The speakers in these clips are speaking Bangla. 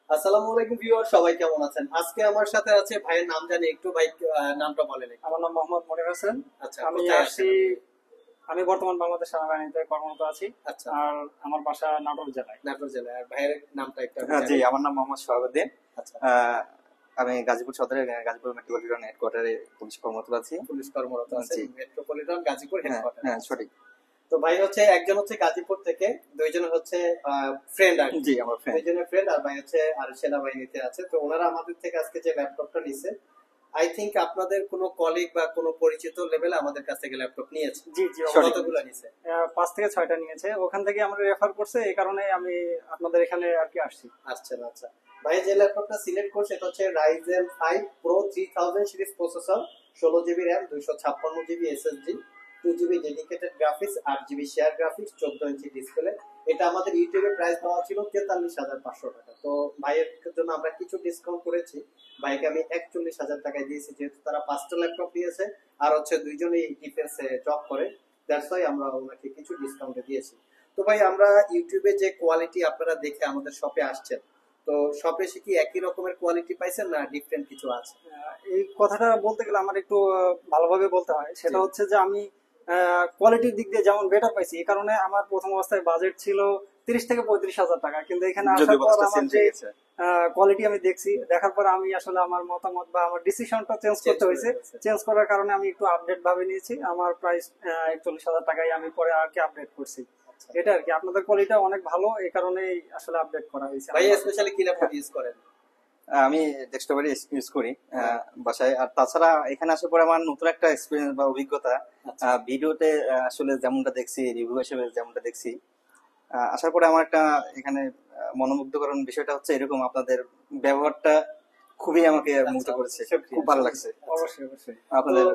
আসসালামু আলাইকুম ভিউয়ার, সবাই কেমন আছেন? আজকে আমার সাথে আছে ভাইয়ের নাম জানি একটু, ভাই নামটা বলেন একটু। আমার নাম মোহাম্মদ মনির হোসেন। আচ্ছা, আমি কোথায় আসছি, আসছেন আপনি? আমি বর্তমান বাংলাদেশ সেনাবাহিনীতে কর্মরত আছি। আচ্ছা, আর আমার বাসা নাটোর জেলায়। নাটোর জেলায়। আর ভাইয়ের নামটা একটু আমি জি, জানি। আমার নাম মোহাম্মদ সোহাবুদ্দিন। আচ্ছা, আমি গাজীপুর সদরের গাজীপুর মেট্রোপলিটন হেডকোয়ার্টারে পুলিশ কর্মরত আছি। পুলিশ কর্মরত আছেন জি। মেট্রোপলিটন গাজীপুর হ্যাঁ হেডকোয়ার্টার। হ্যাঁ, সঠিক। তো ভাই হচ্ছে একজন হচ্ছে গাজীপুর থেকে, দুইজন হচ্ছে ফ্রেন্ড আর কি। জি, আমার ফ্রেন্ড। দুইজনের ফ্রেন্ড, আর ভাই হচ্ছে আর সেনাবাহিনীতে আছে। তো ওনারা আমাদের থেকে আজকে যে ল্যাপটপটা নিছে, আই থিংক আপনাদের কোনো কলিগ বা কোনো পরিচিত লেভেলে আমাদের কাছ থেকে ল্যাপটপ নিয়েছে। জি জি, সঠিক। কতগুলো নিছে? 5 থেকে 6টা নিয়েছে, ওখান থেকে আমরা রেফার করছে, এই কারণে আমি আপনাদের এখানে আর কি আসছি। আসছেন, আচ্ছা। ভাই যে ল্যাপটপটা সিলেক্ট করছে এটা হচ্ছে Ryzen 5 Pro 3000 series processor, 16 GB RAM, 256 GB SSD, 2 GB dedicated graphics, 8 GB share graphics, 14 inch display. এটা আমাদের ইউটিউবে প্রাইস দেওয়া ছিল 43,500 টাকা। তো ভাইয়ের জন্য আমরা কিছু ডিসকাউন্ট করেছি। ভাইকে আমি 41,000 টাকায় দিয়েছি, যেহেতু তারা 5টা ল্যাপটপ দিয়েছে আর হচ্ছে দুইজনই ডিফেন্সে জব করে। দ্যাটস ওয়াই আমরা ওনাকে কিছু ডিসকাউন্টে দিয়েছি। তো ভাই, আমরা ইউটিউবে যে কোয়ালিটি আপনারা দেখে আমাদের শপে আসছেন, তো শপে এসে কি একই রকমের কোয়ালিটি পাইছেন না ডিফারেন্ট কিছু আছে? এই কথাটা বলতে গেলে আমার একটু ভালোভাবে বলতে হয়। সেটা জি। হচ্ছে যে আমি কোয়ালিটির দিক দিয়ে যেমন বেটার পাইছি, এই কারণে আমার প্রথম অবস্থায় বাজেট ছিল 30 থেকে 35 হাজার টাকা, কিন্তু এখানে যদি আসার পর বাসটা আমার চেঞ্জ যে হয়ে গেছে। কোয়ালিটি আমি দেখছি, দেখার পর আমি আসলে আমার মতামত বা আমার ডিসিশনটা চেঞ্জ করতে হয়েছে। চেঞ্জ করার কারণে আমি একটু আপডেট ভাবে নিয়েছি। আমার প্রাইস 41,000 টাকায় আমি পরে আর কি আপডেট করছি। এটা আর কি, আপনাদের কোয়ালিটি অনেক ভালো, এই কারণেই আসলে আপডেট করা হয়েছে। ভাই স্পেশালি কি ল্যাপটপ ইউজ করেন? আমি ডেস্কটপের ইউজ করি বাসায়। আর তাছাড়া এখানে আসার পরে আমার নতুন একটা এক্সপিরিয়েন্স বা অভিজ্ঞতা, আচ্ছা। ভিডিওতে আসলে যেমনটা দেখছি, রিভিউ হিসেবে যেমনটা দেখছি, আসার পরে আমার একটা এখানে মনোমুগ্ধকর বিষয়টা হচ্ছে এরকম, আপনাদের ব্যবহারটা খুবই আমাকে মুগ্ধ করেছে, খুব ভালো লাগছে অবশ্যই অবশ্যই। আপনাদের। তো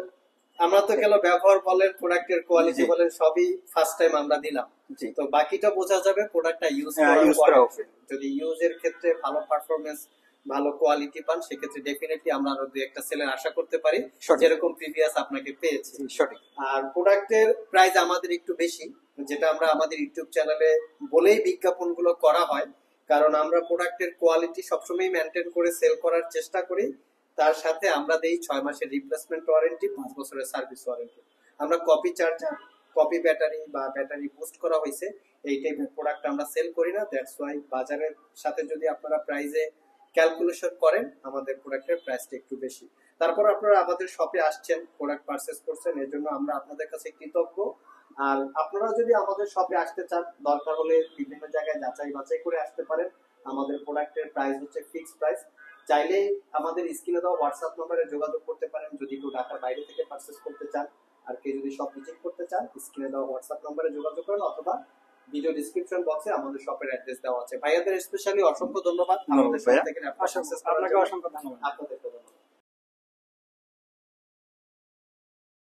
আমরা তো গেল ব্যবহার বলেন, প্রোডাক্টের কোয়ালিটি জি। বলেন, সবই ফার্স্ট টাইম আমরা দিলাম। জি। তো বাকিটা বোঝা যাবে প্রোডাক্টটা ইউজ ইউজ করার করা পরে। উচিত। যদি ইউজের ক্ষেত্রে ভালো পারফরমেন্স, ভালো কোয়ালিটি পান, সেক্ষেত্রে ডেফিনেটলি আমরা আরো দুই একটা সেলের আশা করতে পারি, সঠিক। যেরকম প্রিভিয়াস আপনাকে পেয়েছি। সঠিক। আর প্রোডাক্টের প্রাইস আমাদের একটু বেশি, যেটা আমরা আমাদের ইউটিউব চ্যানেলে বলেই বিজ্ঞাপনগুলো করা হয়, কারণ আমরা প্রোডাক্টের কোয়ালিটি সবসময় মেনটেন করে সেল করার চেষ্টা করি। তার সাথে আমরা দেই 6 মাসের রিপ্লেসমেন্ট ওয়ারেন্টি, 5 বছরের সার্ভিস ওয়ারেন্টি। আমরা কপি চার্জার, কপি ব্যাটারি বা ব্যাটারি বুস্ট করা হয়েছে এই টাইপের প্রোডাক্ট আমরা সেল করি না। দ্যাটস ওয়াই বাজারের সাথে যদি আপনারা প্রাইসে ক্যালকুলেশন করেন, আমাদের প্রোডাক্টের প্রাইসটা একটু বেশি। তারপর আপনারা আমাদের শপে আসছেন, প্রোডাক্ট পারচেজ করছেন, এর জন্য আমরা আপনাদের কাছে কৃতজ্ঞ। আর আপনারা যদি আমাদের শপে আসতে চান, দরকার হলে বিভিন্ন জায়গায় যাচাই বাছাই করে আসতে পারেন। আমাদের প্রোডাক্টের প্রাইস হচ্ছে ফিক্সড প্রাইস। চাইলে আমাদের স্ক্রিনে দেওয়া হোয়াটসঅ্যাপ নম্বরে যোগাযোগ করতে পারেন যদি কেউ ঢাকার বাইরে থেকে পারচেজ করতে চান। আর কেউ যদি শপ ভিজিট করতে চান, স্ক্রিনে দেওয়া হোয়াটসঅ্যাপ নম্বরে যোগাযোগ করেন, অথবা ভিডিও ডিসক্রিপশন বক্সে আমাদের শপের অ্যাড্রেস দেওয়া আছে। ভাইয়াদের স্পেশালি অসংখ্য ধন্যবাদ আমাদের শপ থেকে ল্যাপটপ পারচেজ করার আপনাকে জন্য। অসংখ্য ধন্যবাদ। আপনাদের